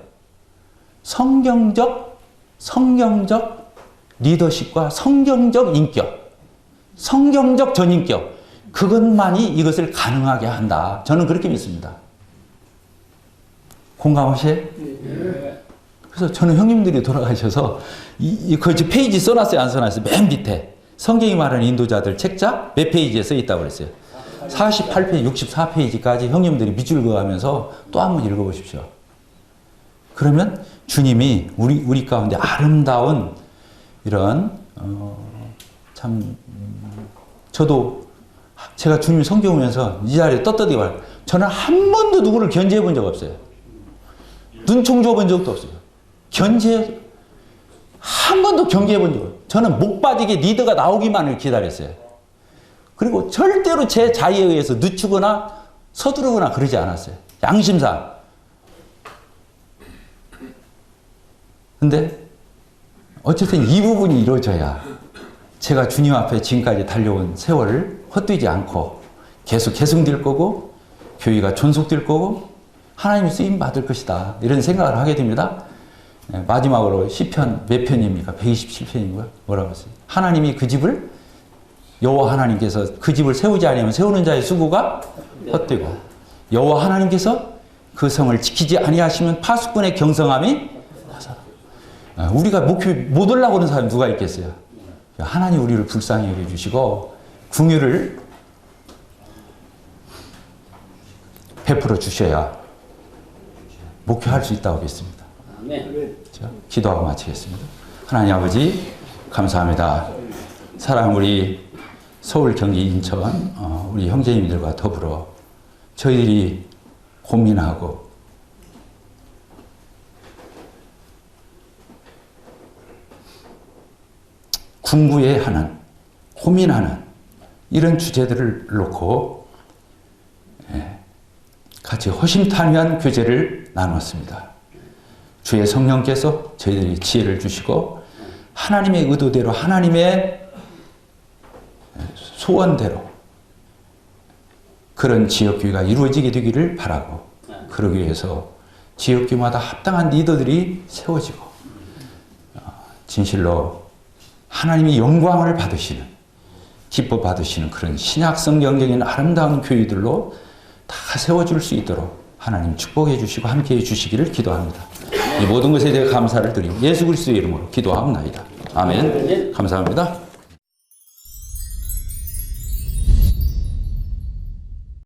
성경적 리더십과 성경적 인격, 성경적 전인격, 그것만이 이것을 가능하게 한다. 저는 그렇게 믿습니다. 공감하세요? 네. 그래서 저는 형님들이 돌아가셔서 그 페이지 써놨어요, 안 써놨어요? 맨 밑에 성경이 말하는 인도자들 책자 몇 페이지에 써 있다고 그랬어요? 48페이지, 64페이지까지 형님들이 밑줄 그어가면서 또 한번 읽어보십시오. 그러면 주님이 우리 가운데 아름다운 이런 참 저도 제가 주님 성경 보면서 이 자리에 떳떳하게 말해요. 저는 한 번도 누구를 견제해 본 적 없어요. 눈총 줘 본 적도 없어요. 한 번도 경계해 본 적 없어요. 저는 목 빠지게 리더가 나오기만을 기다렸어요. 그리고 절대로 제 자의에 의해서 늦추거나 서두르거나 그러지 않았어요. 양심상. 근데 어쨌든 이 부분이 이루어져야 제가 주님 앞에 지금까지 달려온 세월을 헛되지 않고 계속 계승될 거고 교회가 존속될 거고 하나님의 쓰임 받을 것이다. 이런 생각을 하게 됩니다. 마지막으로 시편 몇 편입니까? 127편이고요. 뭐라고 했어요? 하나님이 그 집을 여호와 하나님께서 그 집을 세우지 아니하면 세우는 자의 수고가 헛되고 여호와 하나님께서 그 성을 지키지 아니하시면 파수꾼의 경성함이 하사라. 우리가 목표 못 올라오는 사람이 누가 있겠어요? 하나님 우리를 불쌍히 여겨주시고 궁유를 베풀어 주셔야 목표할 수 있다고 믿습니다. 자, 기도하고 마치겠습니다. 하나님 아버지 감사합니다. 사랑 우리 서울, 경기, 인천 우리 형제님들과 더불어 저희들이 고민하고 궁구해하는 고민하는 이런 주제들을 놓고 같이 허심탄회한 교제를 나눴습니다. 주의 성령께서 저희들이 지혜를 주시고 하나님의 의도대로 하나님의 소원대로 그런 지역교회가 이루어지게 되기를 바라고 그러기 위해서 지역교회마다 합당한 리더들이 세워지고 진실로 하나님이 영광을 받으시는 기뻐 받으시는 그런 신약 성경적인 아름다운 교회들로 다 세워줄 수 있도록 하나님 축복해 주시고 함께해 주시기를 기도합니다. 이 모든 것에 대해 감사를 드리고 예수 그리스도의 이름으로 기도하옵나이다. 아멘. 감사합니다.